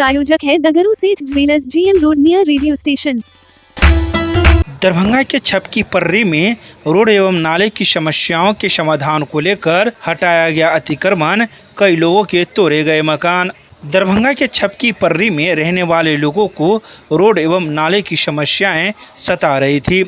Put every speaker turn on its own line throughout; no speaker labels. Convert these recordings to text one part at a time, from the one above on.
प्रायोजक है दगरू सेठ jewellers, GM road near radio station.
Darbhanga के छपकी पर्री में रोड एवं नाले की समस्याओं के समाधान को लेकर हटाया गया अतिक्रमण, कई लोगों के तोड़े गए मकान। दरभंगा के छपकी पर्री में रहने वाले लोगों को रोड एवं नाले की समस्याएं सता रही थी,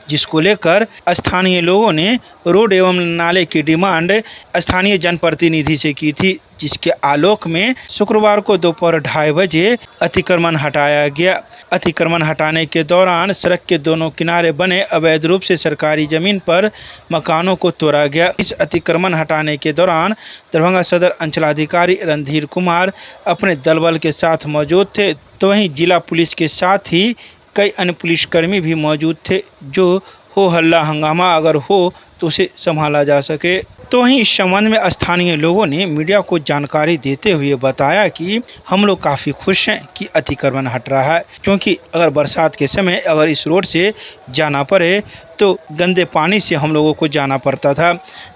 जिसको लेकर स्थानीय लोगों ने रोड एवं नाले की डिमांड स्थानीय जनप्रतिनिधि से की थी, जिसके आलोक में शुक्रवार को दोपहर 2:30 बजे अतिक्रमण हटाया गया। अतिक्रमण हटाने के दौरान सड़क के दोनों किनारे बने अवैध रूप से सरकारी जमीन पर मकानों को तोड़ा गया। इस अतिक्रमण हटाने के दौरान दरभंगा सदर अंचलाधिकारी रणधीर कुमार अपने दलबल के साथ मौजूद थे, तो वहीं जिला पुलिस के साथ ही कई अन्य पुलिसकर्मी भी मौजूद थे, जो हो हल्ला हंगामा अगर हो तो उसे संभाला जा सके। तो वहीं इस संबंध में स्थानीय लोगों ने मीडिया को जानकारी देते हुए बताया कि हम लोग काफ़ी खुश हैं कि अतिक्रमण हट रहा है, क्योंकि अगर बरसात के समय अगर इस रोड से जाना पड़े तो गंदे पानी से हम लोगों को जाना पड़ता था।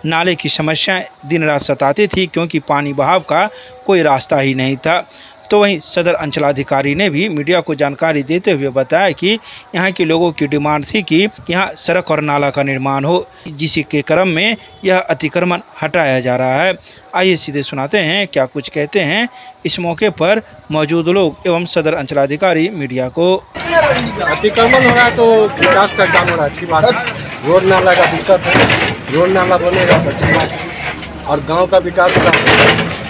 नाले की समस्या दिन रात सताती थी, क्योंकि पानी बहाव का कोई रास्ता ही नहीं था। तो वहीं सदर अंचलाधिकारी ने भी मीडिया को जानकारी देते हुए बताया कि यहाँ के लोगों की डिमांड थी कि यहाँ सड़क और नाला का निर्माण हो, जिसी के क्रम में यह अतिक्रमण हटाया जा रहा है। आइए सीधे सुनाते हैं क्या कुछ कहते हैं इस मौके पर मौजूद लोग एवं सदर अंचलाधिकारी मीडिया को।
अतिक्रमण हो रहा है तो विकास का काम हो रहा है, अच्छी बात है। रोड नाला का दिक्कत है, रोड नाला बनेगा तो अच्छी बात है और गाँव का विकास होगा।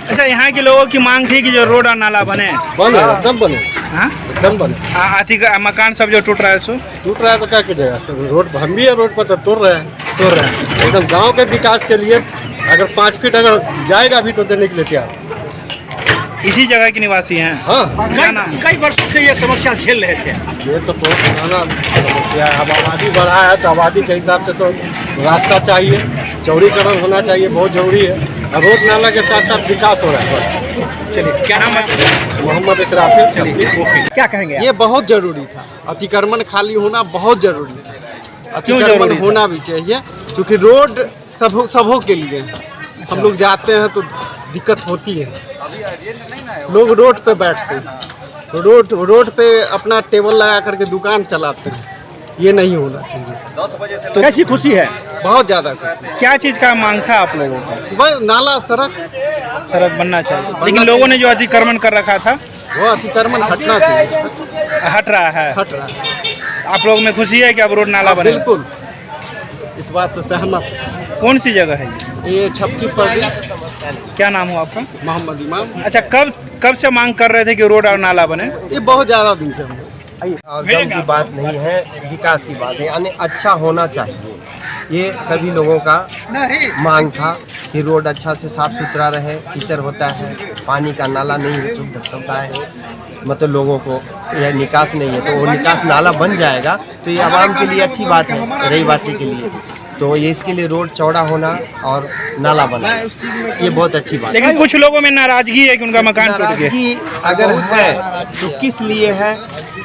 अच्छा, यहाँ के लोगों की मांग थी कि जो रोड और नाला बने
एकदम बने।
हाँ,
एकदम बने।
मकान सब जो टूट रहा है सो
टूट रहा है तो क्या कीजिएगा, रोड हम भी है, रोड पर तो तोड़ रहे हैं एकदम। गांव के विकास के लिए अगर 5 फीट अगर जाएगा भी तो देने के लिए तैयार।
इसी जगह के निवासी हैं।
हाँ,
कई वर्षों से ये समस्या झेल रहे थे।
ये तो बहुत पुराना समस्या है। अब आबादी बढ़ा है तो आबादी के हिसाब से तो रास्ता चाहिए, चौड़ीकरण होना चाहिए, बहुत जरूरी है। रोड नाला के साथ साथ विकास हो रहा है बस।
चलिए, क्या नाम है?
मोहम्मद इशराफी। चलिए,
क्या कहेंगे?
ये बहुत ज़रूरी था, अतिक्रमण खाली होना बहुत ज़रूरी था। अतिक्रमण होना भी चाहिए, क्योंकि रोड सबों के लिए है। हम लोग जाते हैं तो दिक्कत होती है, लोग रोड पे बैठते हैं, तो रोड पे अपना टेबल लगा करके दुकान चलाते हैं, ये नहीं होना चाहिए।
तो कैसी खुशी है?
बहुत ज़्यादा खुशी।
क्या चीज़ का मांग था आप लोगों का?
बस नाला सड़क
बनना चाहिए, लेकिन लोगों ने जो अतिक्रमण कर रखा था
वो अतिक्रमण हटना चाहिए।
हट रहा है। आप लोग में खुशी है कि अब रोड नाला बने?
बिल्कुल, इस बात से सहमत।
कौन सी जगह है
ये छपकी पर्री।
क्या नाम हुआ आपका?
मोहम्मद इमाम।
अच्छा, कब से मांग कर रहे थे कि रोड और नाला बने?
ये बहुत ज़्यादा दिन से हम
और गम की बात नहीं है, विकास की बात है, यानी अच्छा होना चाहिए। ये सभी लोगों का मांग था कि रोड अच्छा से साफ सुथरा रहे, कीचड़ होता है, पानी का नाला नहीं है, सुविधा है, मतलब लोगों को यह निकास नहीं है, तो वो निकास नाला बन जाएगा तो ये आवाम के लिए अच्छी बात है, रहीवासी के लिए। तो ये इसके लिए रोड चौड़ा होना और नाला बना, ये बहुत अच्छी बात है।
लेकिन कुछ लोगों में नाराजगी है कि उनका मकान टूट गया।
नाराजगी अगर है तो किस लिए है,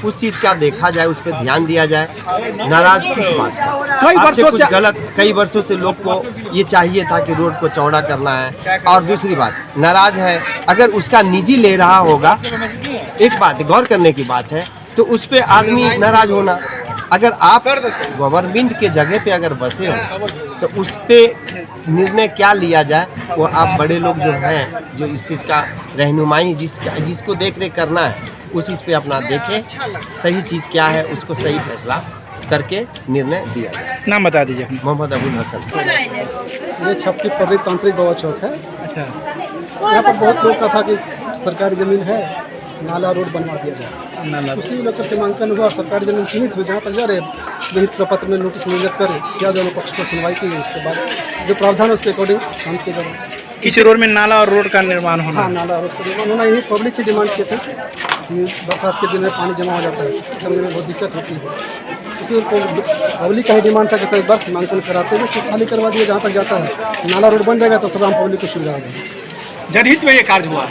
उस चीज़ का देखा जाए, उस पर ध्यान दिया जाए। नाराज किस बात है?
कई वर्षों से
गलत, कई वर्षों से लोग को ये चाहिए था कि रोड को चौड़ा करना है। और दूसरी बात, नाराज है अगर उसका निजी ले रहा होगा, एक बात गौर करने की बात है, तो उस पर आदमी नाराज होना। अगर आप गवर्नमेंट के जगह पे अगर बसे हो तो उस पर निर्णय क्या लिया जाए, वो आप बड़े लोग जो हैं, जो इस चीज़ का रहनुमाई जिसको देख रेख करना है, उस चीज़ पे अपना देखें, सही चीज़ क्या है उसको सही फैसला करके निर्णय दिया जाए।
नाम बता दीजिए।
मोहम्मद अबुल हसन।
ये छपकी पर्री तांत्रिक बाबा चौक है।
अच्छा,
यहाँ पर बहुत लोग का था कि सरकारी ज़मीन है, नाला रोड बनवा दिया जाए।
नाला
उसी लेकर सीमांकन हुआ, सरकारी जमीन चिन्हित हुई, जहाँ तक जा रहे विहित प्रपत्र में नोटिस निर्गत कर क्या दोनों पक्ष पर सुनवाई की। उसके बाद जो प्रावधान है उसके अकॉर्डिंग काम किया जाए।
किसी रोड में नाला और रोड का निर्माण होना?
हाँ, नाला रोड का निर्माण होना, यही पब्लिक की डिमांड किए थे कि बरसात के दिन में पानी जमा हो जाता है, चलने में बहुत दिक्कत होती है। इसी पब्लिक का ही डिमांड था कि एक बार सीमांकन कराते हुए उसको खाली करवा दिया, जहाँ तक जाता है नाला रोड बन जाएगा तो सब आम पब्लिक को सुविधा होगी।
जनहित में ये कार्य हुआ।